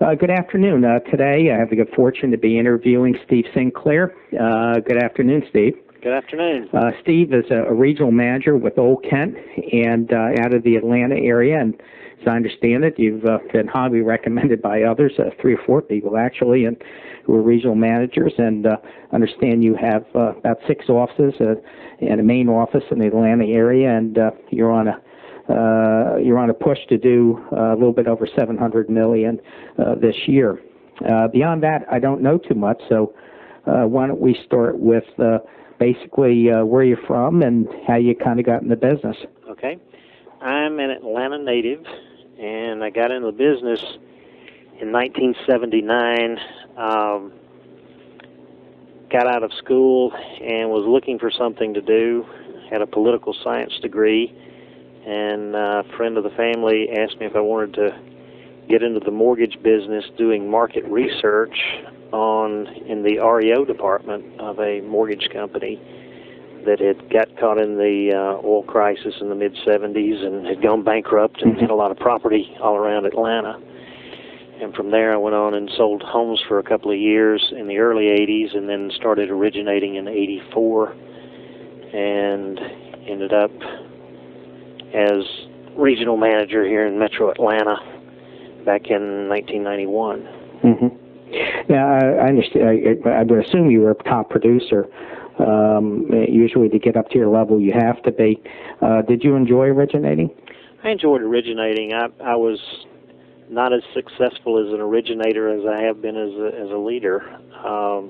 Good afternoon. Today I have the good fortune to be interviewing Steve Siclair. Good afternoon, Steve. Good afternoon. Steve is a regional manager with Old Kent and out of the Atlanta area. And as I understand it, you've been highly recommended by others, 3 or 4 people actually, and who are regional managers. And understand you have about 6 offices and a main office in the Atlanta area, and you're on a push to do a little bit over $700 million this year. Beyond that, I don't know too much, so why don't we start with basically where you're from and how you kind of got in the business. Okay. I'm an Atlanta native, and I got into the business in 1979. Got out of school and was looking for something to do. Had a political science degree, and a friend of the family asked me if I wanted to get into the mortgage business doing market research in the REO department of a mortgage company that had got caught in the oil crisis in the mid-'70s and had gone bankrupt and had a lot of property all around Atlanta. And from there I went on and sold homes for a couple of years in the early 80s, and then started originating in 84 and ended up as regional manager here in Metro Atlanta back in 1991. Mm-hmm. Yeah, I understand. I would assume you were a top producer. Usually to get up to your level, you have to be. Did you enjoy originating? I enjoyed originating. I was not as successful as an originator as I have been as a leader. A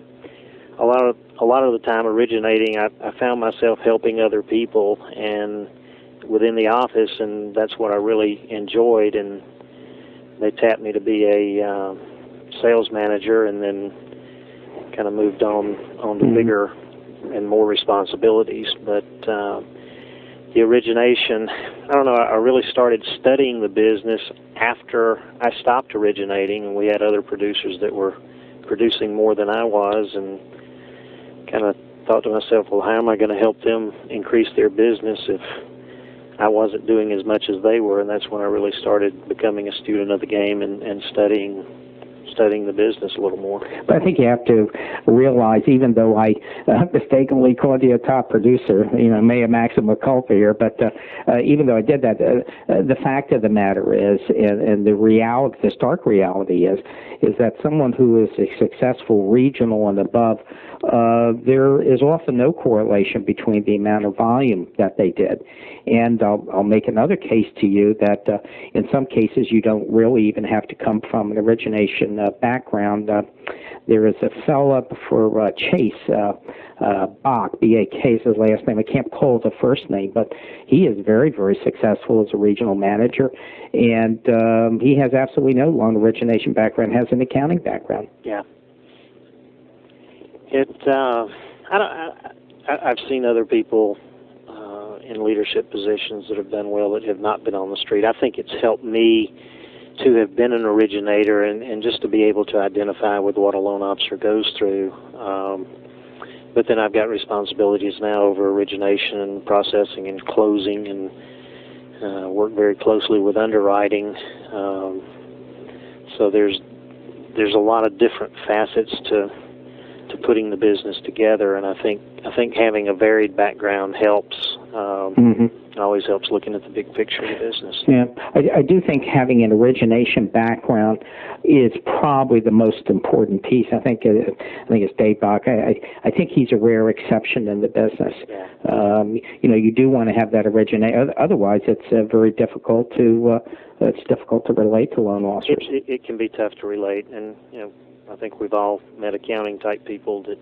lot of the time originating, I found myself helping other people and within the office, and that's what I really enjoyed. And they tapped me to be a sales manager, and then kind of moved on to bigger and more responsibilities. But the origination, I don't know, I really started studying the business after I stopped originating, and we had other producers that were producing more than I was, and kind of thought to myself, well, how am I going to help them increase their business if I wasn't doing as much as they were? And that's when I really started becoming a student of the game and studying the business a little more. But I think you have to realize, even though I mistakenly called you a top producer, may have maximum culpa here, but even though I did that, the fact of the matter is, and the stark reality is that someone who is a successful regional and above, there is often no correlation between the amount of volume that they did. And I'll make another case to you that in some cases you don't really even have to come from an origination background. There is a fella for Chase, Bach, B-A-K is his last name. I can't call the first name, but he is very, very successful as a regional manager, and he has absolutely no loan origination background, has an accounting background. Yeah. I've seen other people in leadership positions that have done well that have not been on the street. I think it's helped me to have been an originator and just to be able to identify with what a loan officer goes through. But then I've got responsibilities now over origination and processing and closing, and work very closely with underwriting. So there's a lot of different facets to putting the business together, and I think having a varied background helps. It always helps looking at the big picture of the business. Yeah, I do think having an origination background is probably the most important piece. I think it's Dave Bach. I think he's a rare exception in the business. Yeah. You do want to have that origination. Otherwise, it's very difficult to relate to loan officers. It can be tough to relate, and I think we've all met accounting-type people that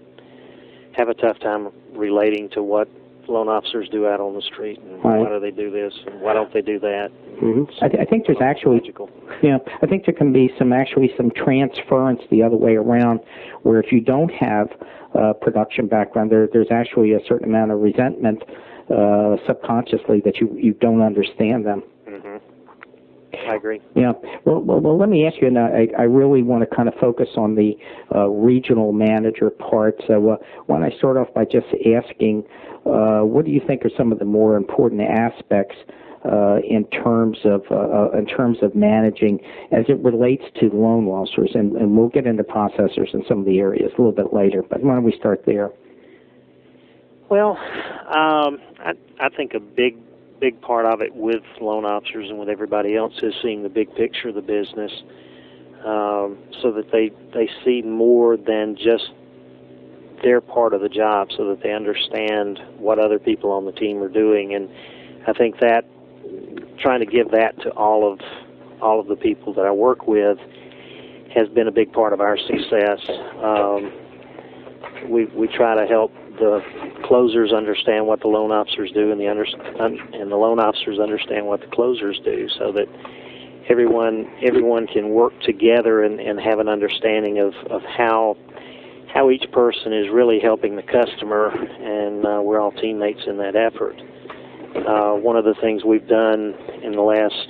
have a tough time relating to what loan officers do out on the street, and why do they do this, and why don't they do that. I think there's actually, I think there can be some transference the other way around, where if you don't have a production background, there's actually a certain amount of resentment subconsciously that you don't understand them. I agree. Yeah. Well, let me ask you, and I really want to kind of focus on the regional manager part. So why don't I start off by just asking, what do you think are some of the more important aspects in terms of managing as it relates to loan officers, and we'll get into processors in some of the areas a little bit later. But why don't we start there? Well, I think a big part of it with loan officers and with everybody else is seeing the big picture of the business, so that they see more than just their part of the job, so that they understand what other people on the team are doing. And I think that trying to give that to all of the people that I work with has been a big part of our success. We try to help the closers understand what the loan officers do, and the loan officers understand what the closers do, so that everyone can work together and have an understanding of how each person is really helping the customer, and we're all teammates in that effort. One of the things we've done in the last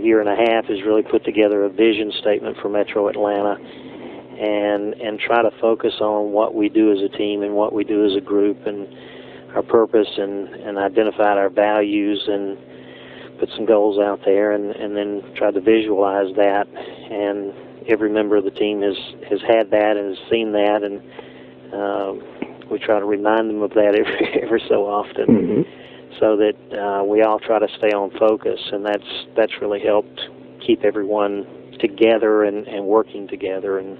year and a half is really put together a vision statement for Metro Atlanta, and try to focus on what we do as a team and what we do as a group and our purpose, and identified our values and put some goals out there, and then try to visualize that. And every member of the team has had that and has seen that, and we try to remind them of that every so often, so that we all try to stay on focus, and that's really helped keep everyone together and working together and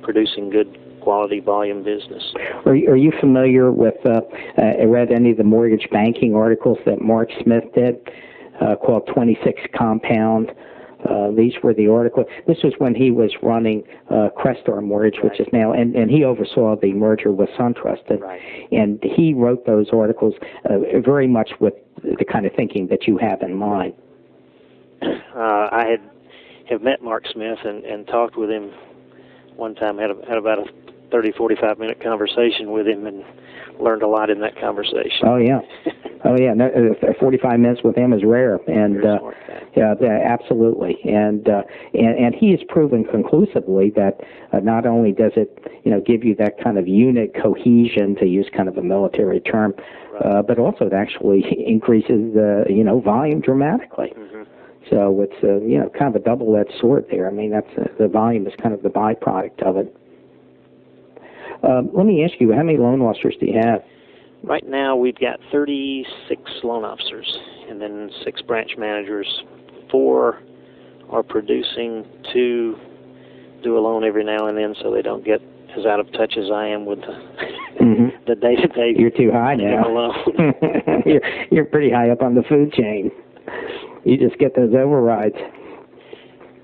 producing good quality volume business. Are you familiar with, I read any of the mortgage banking articles that Mark Smith did, called 26 Compound? These were the articles. This was when he was running Crestar Mortgage, which is now, and he oversaw the merger with SunTrust. And he wrote those articles very much with the kind of thinking that you have in mind. I have met Mark Smith and talked with him one time, had about a 30, 45-minute conversation with him, and learned a lot in that conversation. Oh, yeah. No, 45 minutes with him is rare, and yeah, absolutely. And he has proven conclusively that not only does it, give you that kind of unit cohesion, to use kind of a military term, but also it actually increases volume dramatically. So it's kind of a double-edged sword there. I mean, that's the volume is kind of the byproduct of it. Let me ask you, how many loan officers do you have? Right now, we've got 36 loan officers, and then 6 branch managers. 4 are producing, 2 do a loan every now and then, so they don't get as out of touch as I am with the day-to-day. You're too high now. You're pretty high up on the food chain. You just get those overrides.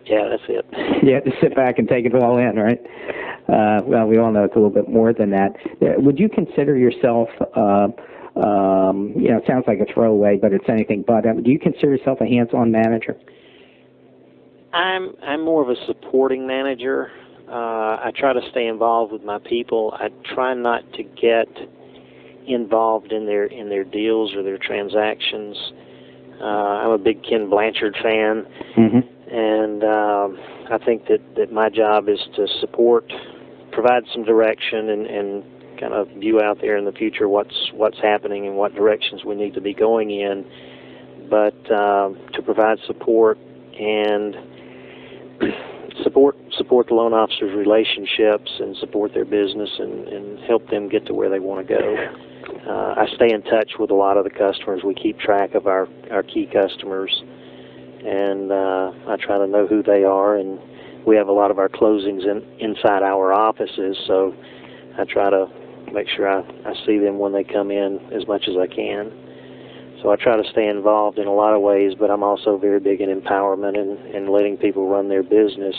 Yeah, that's it. You have to sit back and take it all in, right? Well, we all know it's a little bit more than that. Would you consider yourself, it sounds like a throwaway, but it's anything but, do you consider yourself a hands-on manager? I'm more of a supporting manager. I try to stay involved with my people. I try not to get involved in their deals or their transactions. I'm a big Ken Blanchard fan, and I think that my job is to support, provide some direction, and kind of view out there in the future what's happening and what directions we need to be going in, but to provide support and support the loan officers' relationships and support their business and help them get to where they want to go. I stay in touch with a lot of the customers. We keep track of our key customers, and I try to know who they are, and we have a lot of our closings inside our offices, so I try to make sure I see them when they come in as much as I can. So I try to stay involved in a lot of ways, but I'm also very big in empowerment and letting people run their business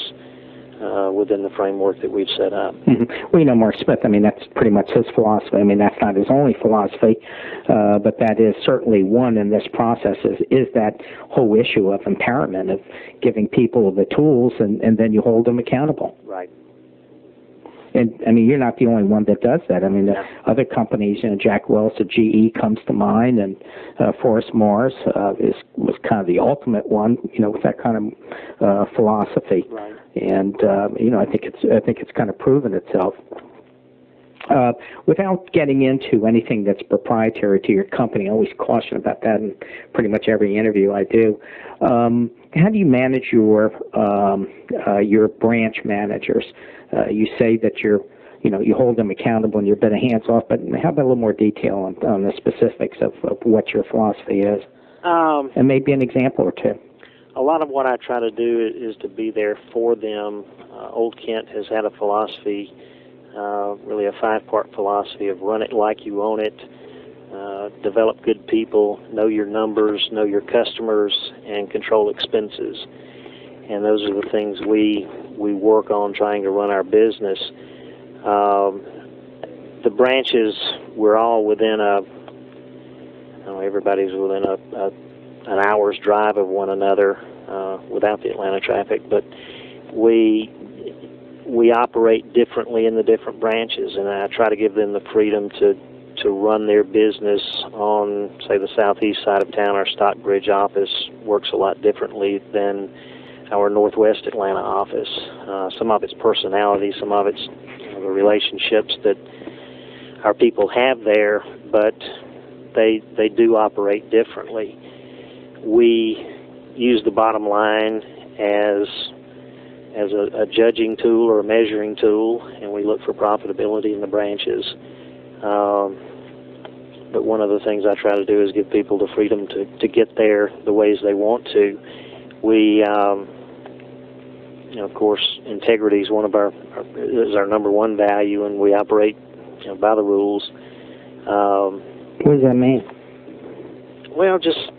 within the framework that we've set up. Well, Mark Smith, I mean, that's pretty much his philosophy. I mean, that's not his only philosophy, but that is certainly one in this process, is that whole issue of empowerment, of giving people the tools, and then you hold them accountable. Right. And, I mean, you're not the only one that does that. I mean, the other companies, Jack Wells at GE comes to mind, and Forrest Morris was kind of the ultimate one, with that kind of philosophy. Right. And I think it's kind of proven itself. Without getting into anything that's proprietary to your company, I always caution about that in pretty much every interview I do. How do you manage your branch managers? You say that you hold them accountable and you're a bit of hands off, but how about a little more detail on the specifics of what your philosophy is? And maybe an example or two. A lot of what I try to do is to be there for them. Old Kent has had a philosophy, really a 5-part philosophy of run it like you own it, develop good people, know your numbers, know your customers, and control expenses. And those are the things we work on trying to run our business. The branches, we're all within everybody's within an hour's drive of one another without the Atlanta traffic, but we operate differently in the different branches, and I try to give them the freedom to run their business on, say, the southeast side of town. Our Stockbridge office works a lot differently than our northwest Atlanta office. Some of it's personality, some of it's the relationships that our people have there, but they do operate differently. We use the bottom line as a judging tool or a measuring tool, and we look for profitability in the branches. But one of the things I try to do is give people the freedom to get there the ways they want to. We, of course, integrity is is our number one value, and we operate by the rules. What does that mean? Well, just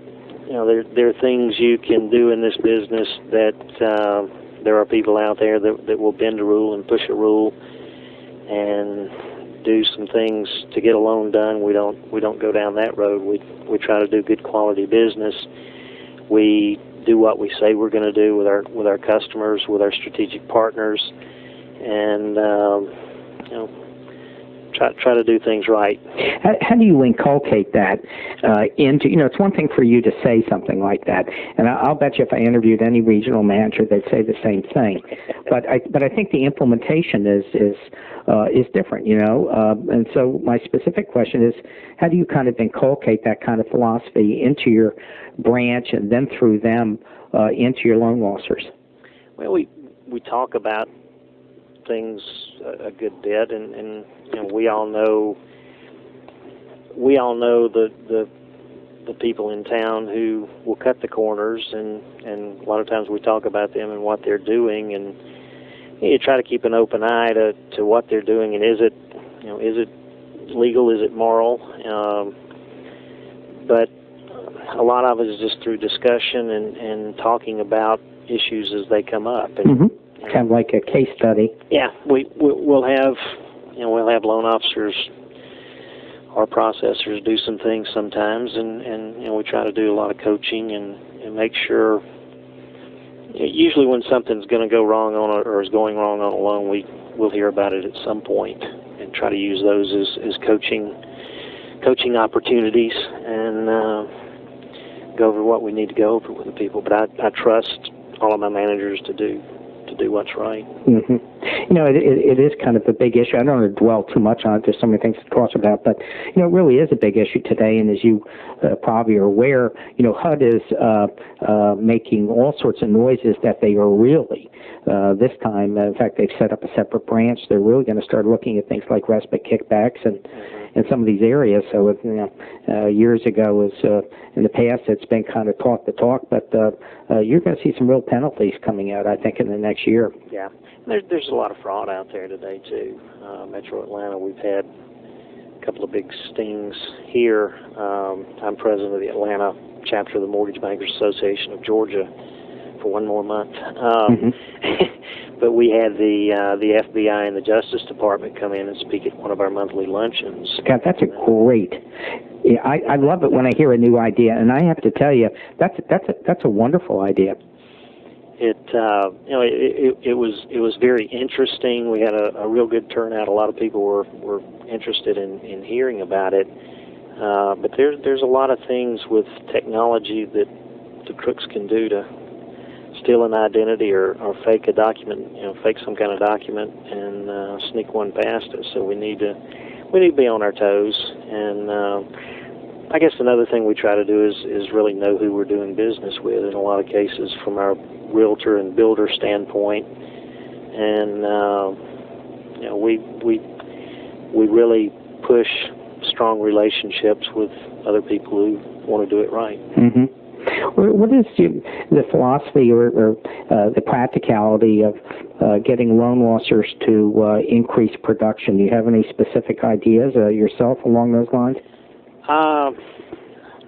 there are things you can do in this business that there are people out there that will bend a rule and push a rule and do some things to get a loan done. We don't go down that road. We try to do good quality business. We do what we say we're going to do with our customers, with our strategic partners, and try to do things right. How do you inculcate that into, it's one thing for you to say something like that, and I'll bet you if I interviewed any regional manager, they'd say the same thing. But I think the implementation is different, and so my specific question is, how do you kind of inculcate that kind of philosophy into your branch and then through them into your loan officers? Well, we talk about things a good bit, and we all know the people in town who will cut the corners, and a lot of times we talk about them and what they're doing, and you try to keep an open eye to what they're doing, and is it legal, is it moral? But a lot of it is just through discussion and talking about issues as they come up. And, kind of like a case study. Yeah, we'll have loan officers or processors do some things sometimes, and we try to do a lot of coaching and make sure. Usually, when something's going to go wrong or is going wrong on a loan, we'll hear about it at some point and try to use those as coaching opportunities and go over what we need to go over with the people. But I trust all of my managers to do what's right. It is kind of a big issue. I don't want to dwell too much on it. There's so many things to talk about, but it really is a big issue today. And as you probably are aware, HUD is making all sorts of noises that they are really this time. In fact, they've set up a separate branch. They're really going to start looking at things like respite kickbacks and in some of these areas. So years ago, in the past, it's been kind of talk the talk, but you're going to see some real penalties coming out, I think, in the next year. Yeah, there's a lot of fraud out there today too. Metro Atlanta, we've had a couple of big stings here. I'm president of the Atlanta chapter of the Mortgage Bankers Association of Georgia for one more month. But we had the FBI and the Justice Department come in and speak at one of our monthly luncheons. God, that's a great. Yeah, I love it when I hear a new idea, and I have to tell you, that's a wonderful idea. It was very interesting. We had a real good turnout. A lot of people were interested in hearing about it. But there's a lot of things with technology that the crooks can do to steal an identity or fake a document, fake some kind of document and sneak one past us. So we need to be on our toes. And I guess another thing we try to do is really know who we're doing business with in a lot of cases from our realtor and builder standpoint. And we really push strong relationships with other people who want to do it right. Mm-hmm. What is the philosophy or the practicality of getting loan officers to increase production? Do you have any specific ideas yourself along those lines?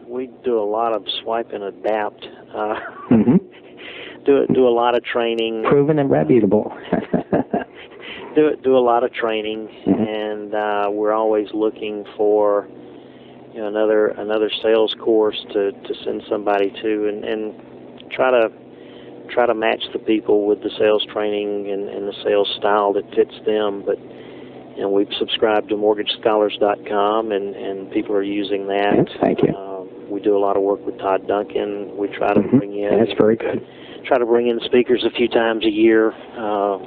We do a lot of swipe and adapt. Mm-hmm. Do a lot of training. Proven and reputable. do a lot of training, mm-hmm. and we're always looking for another sales course to send somebody to, and try to match the people with the sales training and the sales style that fits them. But we've subscribed to MortgageScholars.com, and people are using that. Yes, thank you. We do a lot of work with Todd Duncan. We try to mm-hmm. bring in. That's very good. Try to bring in speakers a few times a year.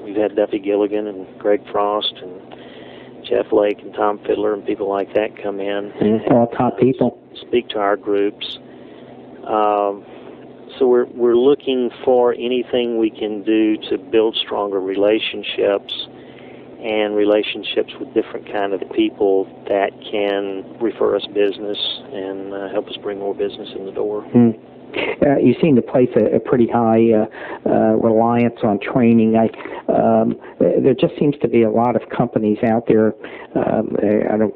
We've had Duffy Gilligan and Greg Frost and Jeff Lake and Tom Fiddler and people like that come in. Mm-hmm. All top people. Speak to our groups. So we're looking for anything we can do to build stronger relationships and relationships with different kind of people that can refer us business and help us bring more business in the door. Mm. You seem to place a pretty high reliance on training. There just seems to be a lot of companies out there.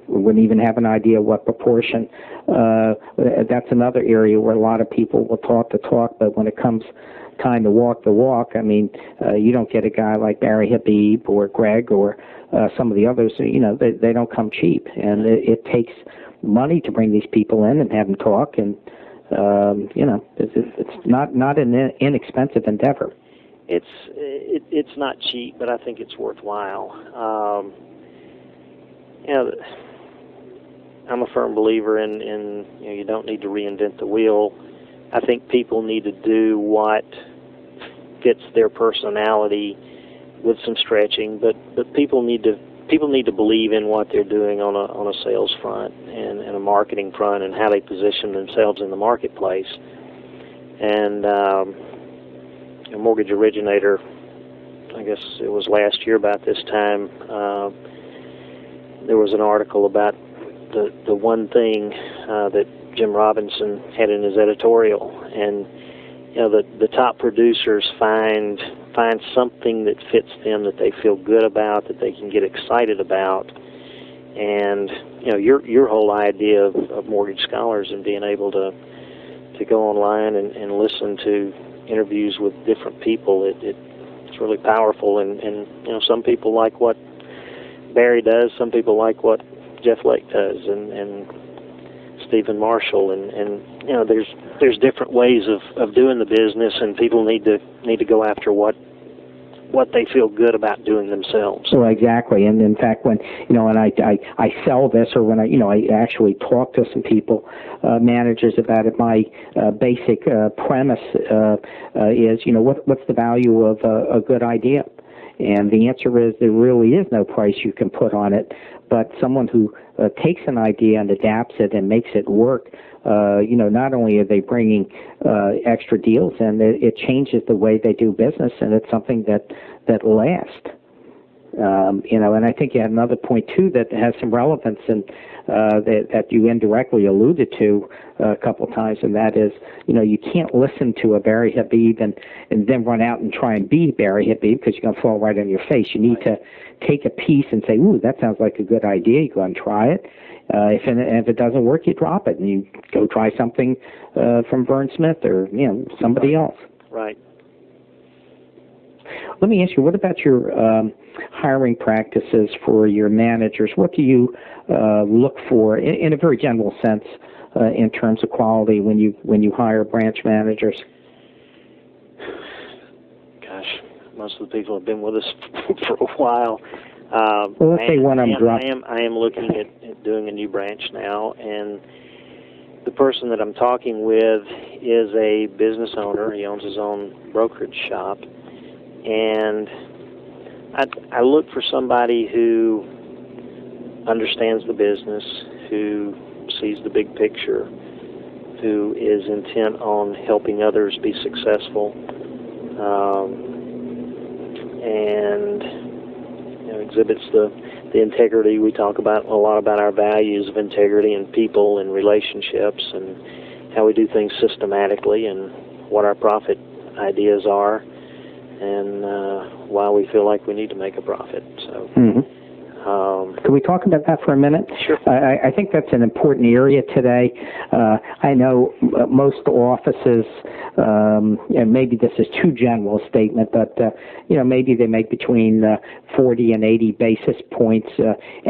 Wouldn't even have an idea what proportion. That's another area where a lot of people will talk the talk, but when it comes time to walk the walk, I mean, you don't get a guy like Barry Habib or Greg or some of the others. They don't come cheap, and it takes money to bring these people in and have them talk. And it's not an inexpensive endeavor. It's not cheap, but I think it's worthwhile. I'm a firm believer in you don't need to reinvent the wheel. I think people need to do what fits their personality with some stretching, but people need to believe in what they're doing on a sales front and a marketing front and how they position themselves in the marketplace. And a mortgage originator, I guess it was last year about this time, there was an article about the one thing that Jim Robinson had in his editorial, and the top producers find something that fits them, that they feel good about, that they can get excited about. And your whole idea of Mortgage Scholars and being able to go online and listen to interviews with different people, it's really powerful. And some people like what Barry does, some people like what Jeff Lake does, and Stephen Marshall, and there's different ways of doing the business, and people need to go after what they feel good about doing themselves. Well, exactly. And in fact, when I sell this, or when I actually talk to some people, managers about it, my basic premise is what's the value of a good idea? And the answer is there really is no price you can put on it, but someone who takes an idea and adapts it and makes it work, not only are they bringing extra deals, and it changes the way they do business, and it's something that lasts. And I think you had another point too that has some relevance, and that you indirectly alluded to a couple of times, and that is, you can't listen to a Barry Habib and then run out and try and be Barry Habib, because you're going to fall right on your face. You need to take a piece and say, "Ooh, that sounds like a good idea." You go and try it. If it doesn't work, you drop it and you go try something from Vern Smith or somebody else. Right. Let me ask you, what about your hiring practices for your managers? What do you look for in a very general sense in terms of quality when you hire branch managers? Gosh, most of the people have been with us for a while. Well, let's say one of them dropped. I am looking at doing a new branch now, and the person that I'm talking with is a business owner. He owns his own brokerage shop, and I look for somebody who understands the business, who sees the big picture, who is intent on helping others be successful, and exhibits the integrity. We talk about a lot about our values of integrity and people and relationships and how we do things systematically and what our profit ideas are and why we feel like we need to make a profit. So. Can we talk about that for a minute? Sure. I think that's an important area today. I know most offices, and maybe this is too general a statement, but maybe they make between 40 and 80 basis points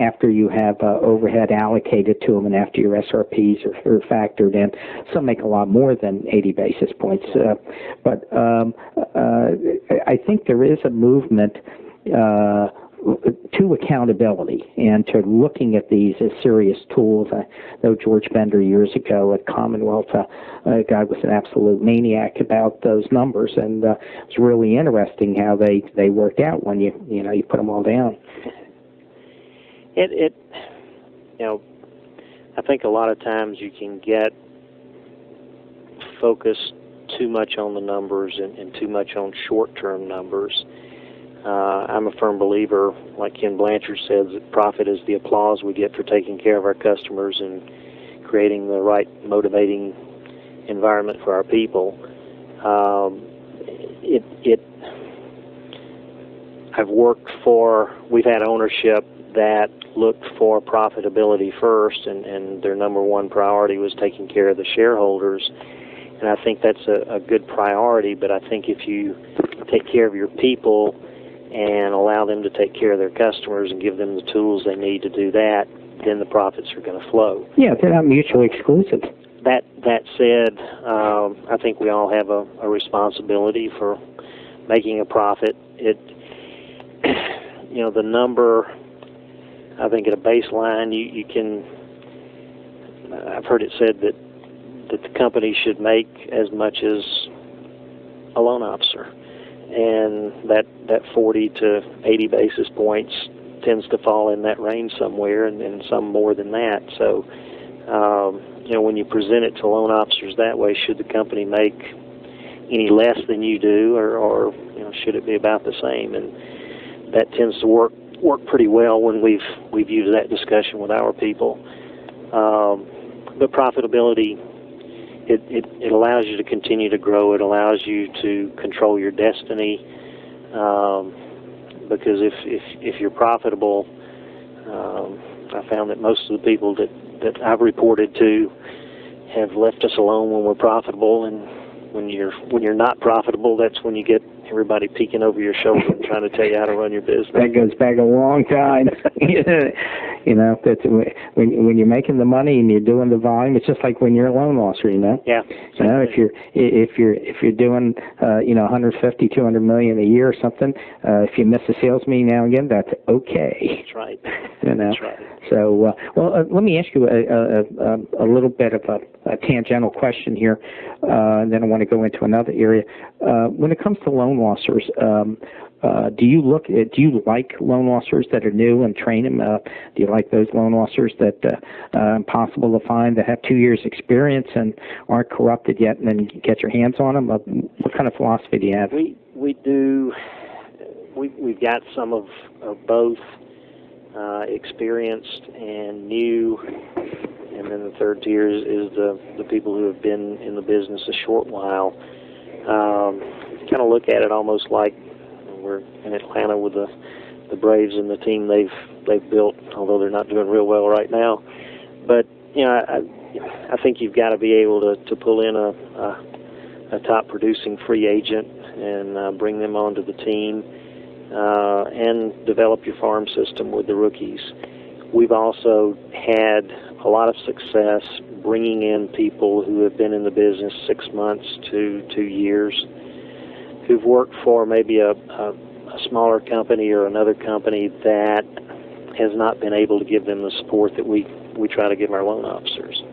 after you have overhead allocated to them and after your SRPs are factored in. Some make a lot more than 80 basis points, but I think there is a movement to accountability and to looking at these as serious tools. I know George Bender years ago at Commonwealth, a guy was an absolute maniac about those numbers, and it was really interesting how they worked out when you put them all down. I think a lot of times you can get focused too much on the numbers and too much on short-term numbers. I'm a firm believer, like Ken Blanchard says, that profit is the applause we get for taking care of our customers and creating the right motivating environment for our people. We've had ownership that looked for profitability first, and their number one priority was taking care of the shareholders. And I think that's a good priority, but I think if you take care of your people and allow them to take care of their customers and give them the tools they need to do that, then the profits are going to flow. Yeah, they're not mutually exclusive. That said, I think we all have a responsibility for making a profit. The number, I think at a baseline, you can, I've heard it said that the company should make as much as a loan officer. And that 40 to 80 basis points tends to fall in that range somewhere, and some more than that. So, when you present it to loan officers that way, should the company make any less than you do, or should it be about the same? And that tends to work pretty well when we've used that discussion with our people. But profitability, it allows you to continue to grow. It allows you to control your destiny, because if you're profitable, I found that most of the people that I've reported to have left us alone when we're profitable, and when you're not profitable, that's when you get everybody peeking over your shoulder and trying to tell you how to run your business. That goes back a long time. That's when you're making the money and you're doing the volume. It's just like when you're a loan officer. Yeah. If you're doing 150, 200 million a year or something, if you miss a sales meeting now and again, that's okay. That's right. That's right. So, let me ask you a little bit of a tangential question here, and then I want to go into another area. When it comes to loan officers, do you like loan officers that are new and train them? Do you like those loan officers that impossible to find, that have 2 years experience and aren't corrupted yet, and then get your hands on them? What kind of philosophy do you have? We do. We've got some of both, experienced and new, and then the third tier is the people who have been in the business a short while. Kind of look at it almost like we're in Atlanta with the Braves and the team they've built, although they're not doing real well right now. But I think you've got to be able to pull in a top producing free agent and bring them onto the team, and develop your farm system with the rookies. We've also had a lot of success bringing in people who have been in the business 6 months to 2 years, who've worked for maybe a smaller company or another company that has not been able to give them the support that we try to give our loan officers.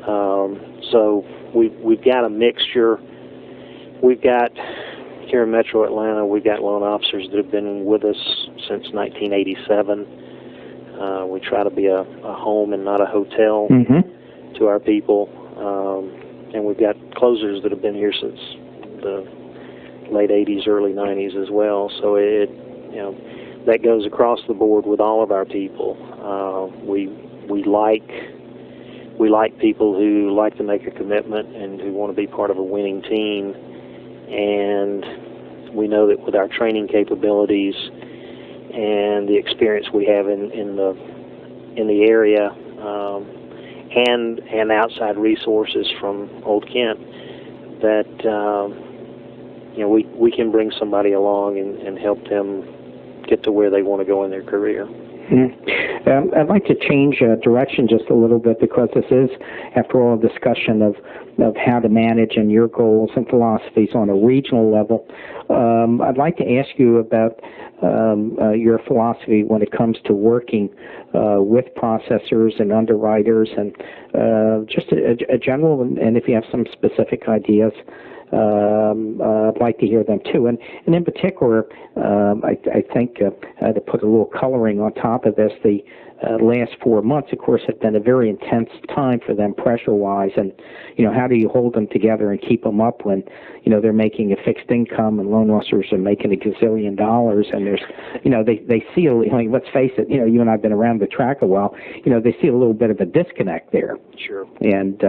So we've got a mixture. We've got, here in Metro Atlanta, we've got loan officers that have been with us since 1987. We try to be a home and not a hotel to our people. And we've got closers that have been here since the late 80s, early 90s as well. So that goes across the board with all of our people. We like people who like to make a commitment and who want to be part of a winning team. And we know that with our training capabilities and the experience we have in the area, and outside resources from Old Kent, that we can bring somebody along and help them get to where they want to go in their career. I'd like to change direction just a little bit, because this is, after all, a discussion of how to manage and your goals and philosophies on a regional level. I'd like to ask you about your philosophy when it comes to working with processors and underwriters, and just a general, and if you have some specific ideas, I'd like to hear them too. And in particular, I think to put a little coloring on top of this, the last 4 months, of course, have been a very intense time for them pressure-wise. And, how do you hold them together and keep them up when, they're making a fixed income and loan officers are making $1 gazillion, and there's, they see, let's face it, you and I have been around the track a while, they see a little bit of a disconnect there. Sure. And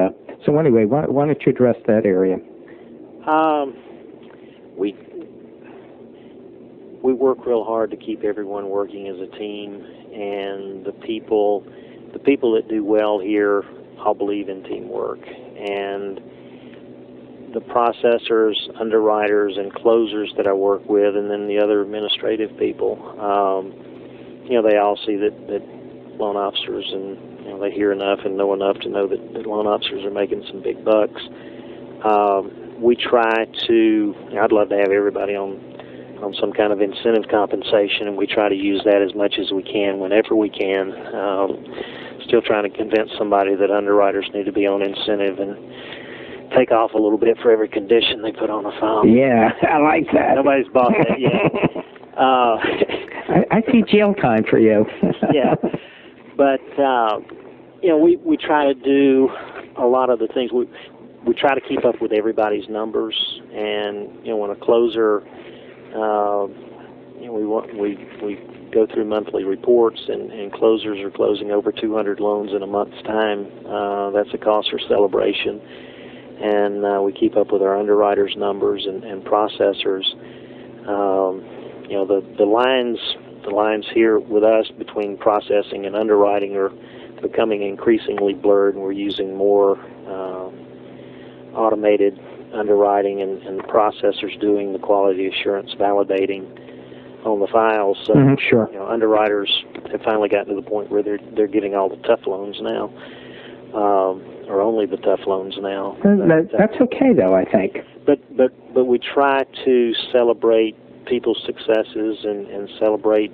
so anyway, why don't you address that area? We work real hard to keep everyone working as a team, and the people that do well here all believe in teamwork. And the processors, underwriters, and closers that I work with, and then the other administrative people, they all see that loan officers, and they hear enough and know enough to know that loan officers are making some big bucks. We try to, I'd love to have everybody on some kind of incentive compensation, and we try to use that as much as we can whenever we can. Still trying to convince somebody that underwriters need to be on incentive and take off a little bit for every condition they put on a file. Yeah, I like that. Nobody's bought that yet. I see jail time for you. Yeah, but we try to do a lot of the things. We try to keep up with everybody's numbers, and when a closer, we go through monthly reports, and closers are closing over 200 loans in a month's time. That's a cause for celebration, and we keep up with our underwriters' numbers and processors. The lines here with us between processing and underwriting are becoming increasingly blurred, and we're using more automated underwriting, and the processors doing the quality assurance validating on the files. So, sure. Underwriters have finally gotten to the point where they're getting all the tough loans now, or only the tough loans now. That's okay, though, I think. But we try to celebrate people's successes and celebrate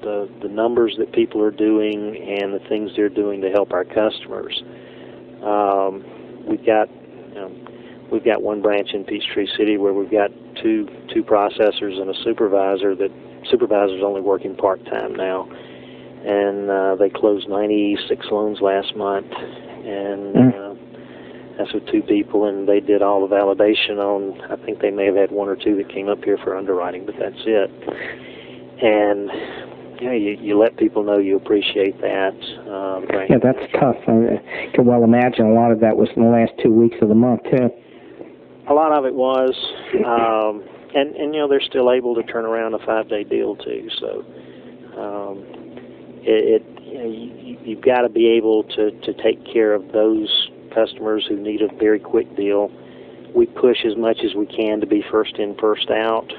the numbers that people are doing and the things they're doing to help our customers. We've got one branch in Peachtree City where we've got two processors and a supervisor. That supervisor's only working part-time now, and they closed 96 loans last month, and that's with 2 people, and they did all the validation on, I think they may have had 1 or 2 that came up here for underwriting, but that's it. And you let people know you appreciate that. Yeah, that's tough. I can well imagine a lot of that was in the last 2 weeks of the month, too. A lot of it was, and they're still able to turn around a 5-day deal too. So you've got to be able to take care of those customers who need a very quick deal. We push as much as we can to be first in, first out,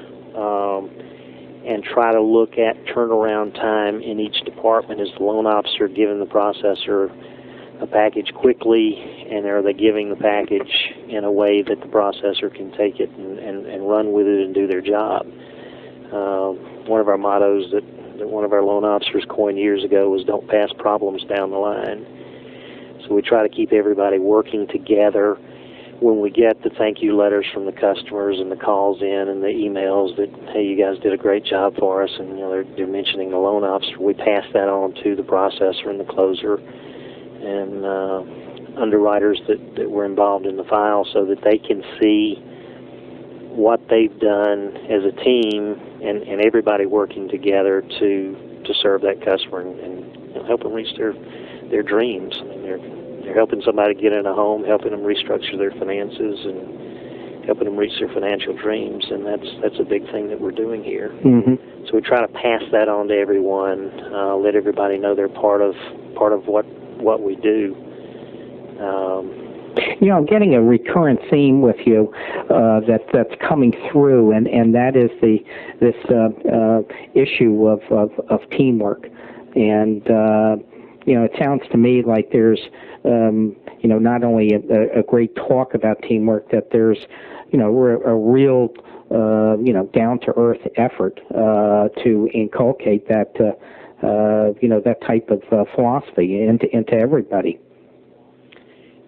and try to look at turnaround time in each department. Is the loan officer giving the processor a package quickly, and are they giving the package in a way that the processor can take it and run with it and do their job? One of our mottos that one of our loan officers coined years ago was "Don't pass problems down the line." So So we try to keep everybody working together. When we get the thank you letters from the customers and the calls in and the emails that, hey, you guys did a great job for us, and they're mentioning the loan officer, we pass that on to the processor and the closer and underwriters that were involved in the file, so that they can see what they've done as a team and everybody working together to serve that customer and help them reach their dreams. I mean, they're helping somebody get in a home, helping them restructure their finances, and helping them reach their financial dreams, and that's a big thing that we're doing here. Mm-hmm. So we try to pass that on to everyone, let everybody know they're part of what we do. I'm getting a recurrent theme with you that's coming through, and that is this issue of teamwork. And it sounds to me like there's not only a great talk about teamwork, that there's a real down to earth effort to inculcate that that type of philosophy into everybody.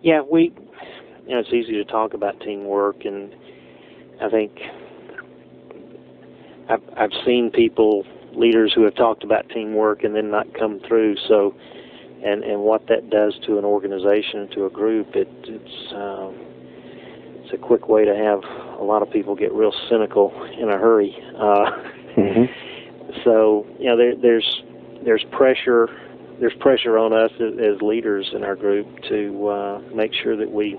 Yeah, it's easy to talk about teamwork, and I think I've seen leaders who have talked about teamwork and then not come through. So, and what that does to an organization, to a group, it's a quick way to have a lot of people get real cynical in a hurry. So, there's pressure. There's pressure on us as leaders in our group to make sure that we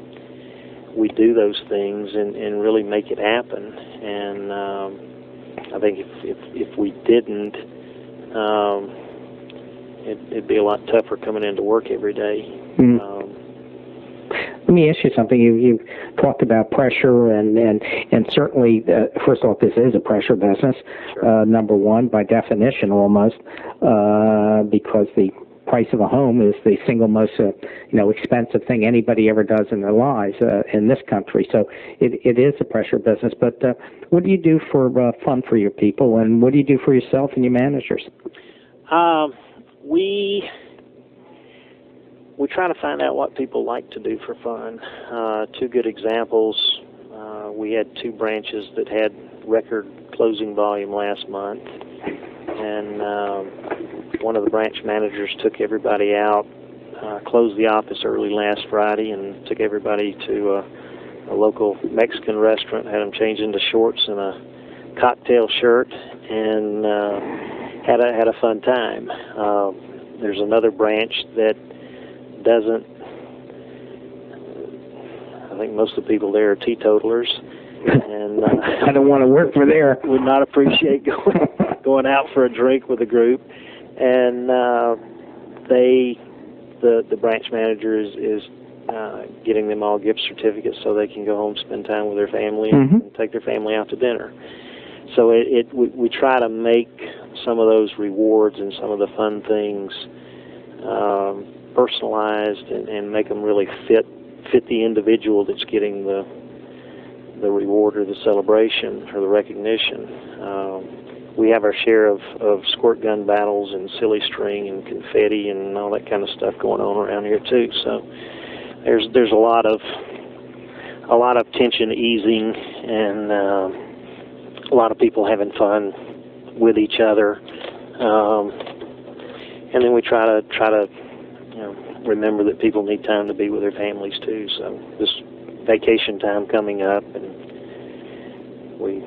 do those things and really make it happen. And I think if we didn't, it'd be a lot tougher coming into work every day. Let me ask you something. You've talked about pressure, and certainly, first off, this is a pressure business. Sure. Number one, by definition, almost, because the price of a home is the single most expensive thing anybody ever does in their lives in this country. So it is a pressure business. But what do you do for fun for your people, and what do you do for yourself and your managers? We try to find out what people like to do for fun. Two good examples. We had 2 branches that had record closing volume last month, and one of the branch managers took everybody out, closed the office early last Friday, and took everybody to a local Mexican restaurant, had them change into shorts and a cocktail shirt, and had a fun time. There's another branch that doesn't. I think most of the people there are teetotalers, and I don't want to work for there. Would not appreciate going out for a drink with a group. And the branch manager is getting them all gift certificates so they can go home, spend time with their family, and take their family out to dinner. So we try to make some of those rewards and some of the fun things personalized and make them really fit the individual that's getting the reward or the celebration or the recognition. We have our share of squirt gun battles and silly string and confetti and all that kind of stuff going on around here too. So there's a lot of tension easing and a lot of people having fun with each other. And then we try to remember that people need time to be with their families too. So this vacation time coming up, and we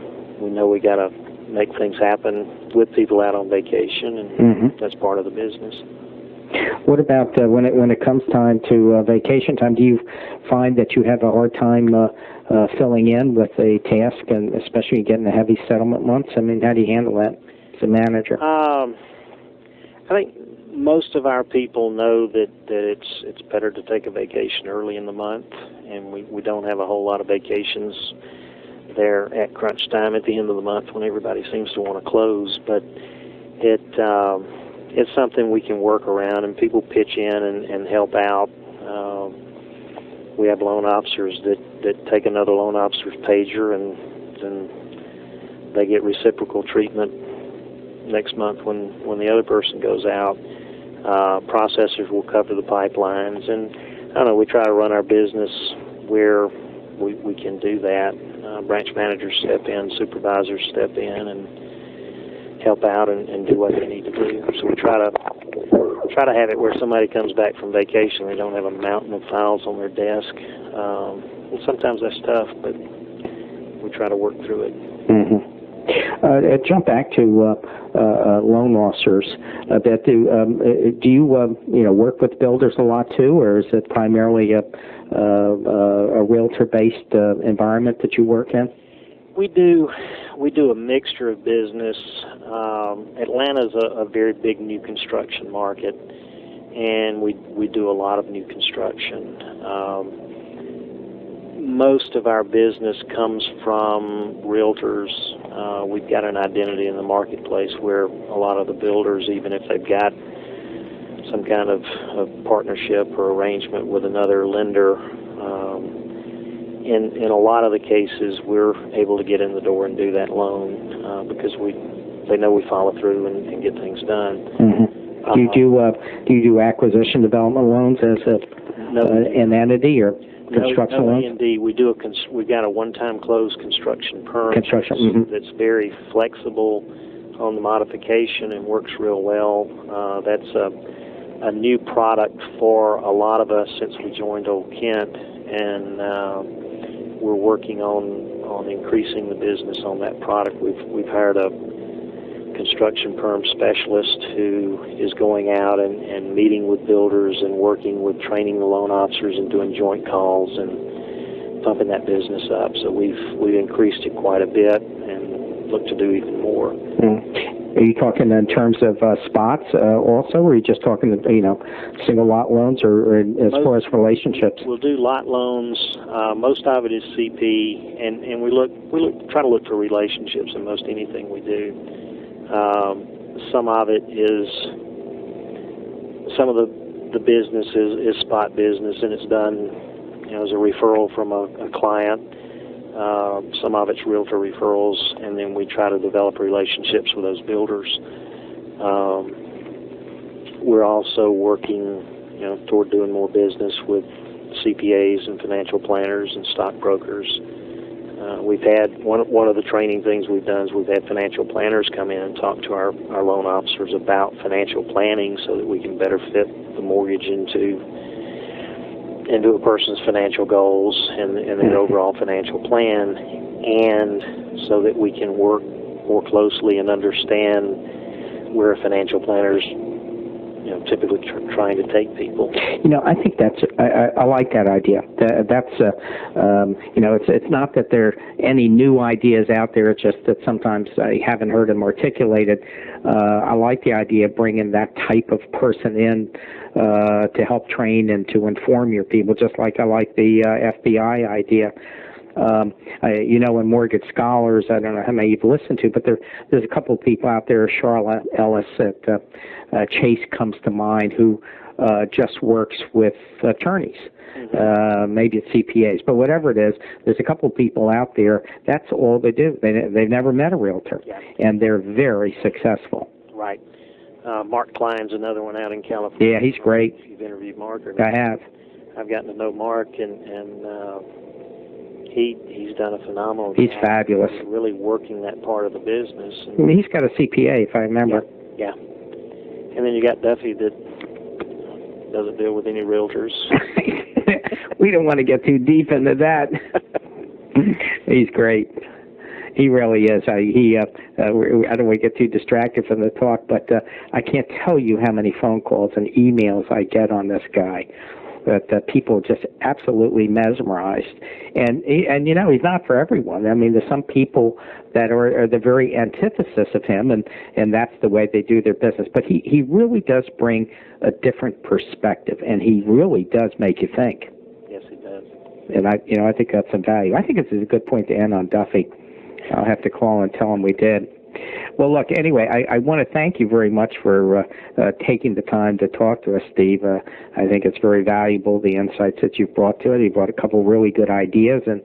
know we got to make things happen with people out on vacation, and that's part of the business. What about when it comes time to vacation time? Do you find that you have a hard time filling in with a task, and especially getting the heavy settlement months? I mean, how do you handle that as a manager? I think most of our people know that it's better to take a vacation early in the month, and we don't have a whole lot of vacations there at crunch time at the end of the month when everybody seems to want to close. But it's something we can work around, and people pitch in and help out. We have loan officers that take another loan officer's pager, and then they get reciprocal treatment next month when the other person goes out. Processors will cover the pipelines, and don't know, we try to run our business where we can do that. Branch managers step in, supervisors step in, and help out and do what they need to do. So we try to have it where somebody comes back from vacation, they don't have a mountain of files on their desk. And sometimes that's tough, but we try to work through it. Mm-hmm. Jump back to loan officers a bit. Do you work with builders a lot too, or is it primarily a realtor-based environment that you work in? We do a mixture of business. Atlanta's a very big new construction market, and we do a lot of new construction. Most of our business comes from realtors. We've got an identity in the marketplace where a lot of the builders, even if they've got some kind of partnership or arrangement with another lender, in a lot of the cases we're able to get in the door and do that loan because they know we follow through and get things done. Mm-hmm. Do you do acquisition development loans as an entity or construction loans? Indeed, we do we've got a one-time close construction perm that's very flexible on the modification and works real well. That's a new product for a lot of us since we joined Old Kent, and we're working on increasing the business on that product. We've hired a construction perm specialist who is going out and meeting with builders and working with training the loan officers and doing joint calls and pumping that business up. So we've increased it quite a bit and look to do even more. Are you talking in terms of spots also, or are you just talking single lot loans, or as far as relationships? We'll do lot loans. Most of it is CP, and we try to look for relationships in most anything we do. Some of it is some of the business is spot business, and it's done as a referral from a client. Some of it's realtor referrals, and then we try to develop relationships with those builders. We're also working toward doing more business with CPAs and financial planners and stockbrokers. We've had one of the training things we've done is we've had financial planners come in and talk to our loan officers about financial planning so that we can better fit the mortgage into a person's financial goals and their overall financial plan, and so that we can work more closely and understand where a financial planner's typically trying to take people. I think I like that idea. That's it's not that there are any new ideas out there. It's just that sometimes I haven't heard them articulated. I like the idea of bringing that type of person in to help train and to inform your people, just like I like the FBI idea. In Mortgage Scholars, I don't know how many you've listened to, but there's a couple of people out there. Charlotte Ellis at Chase comes to mind, who just works with attorneys. Maybe it's CPAs, but whatever it is, there's a couple of people out there. That's all they do. They've never met a realtor, and they're very successful. Right. Mark Klein's another one out in California. Yeah, he's great. You've interviewed Mark, or I have. I've gotten to know Mark, and he's done a phenomenal job. He's fabulous. He's really working that part of the business. And he's got a CPA, if I remember. Yeah. And then you got Duffy that doesn't deal with any realtors. We don't want to get too deep into that. He's great. He really is. I don't want to get too distracted from the talk, but I can't tell you how many phone calls and emails I get on this guy. That people just absolutely mesmerized, and he's not for everyone. I mean, there's some people that are the very antithesis of him, and that's the way they do their business. But he really does bring a different perspective, and he really does make you think. Yes, he does. And I think that's some value. I think it's a good point to end on Duffy. I'll have to call and tell him we did. Well, look, anyway, I want to thank you very much for taking the time to talk to us, Steve. I think it's very valuable, the insights that you've brought to it. You brought a couple really good ideas, and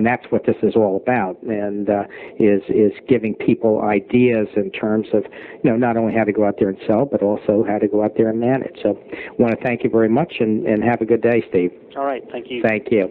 that's what this is all about, and is giving people ideas in terms of, not only how to go out there and sell, but also how to go out there and manage. So I want to thank you very much, and have a good day, Steve. All right. Thank you. Thank you.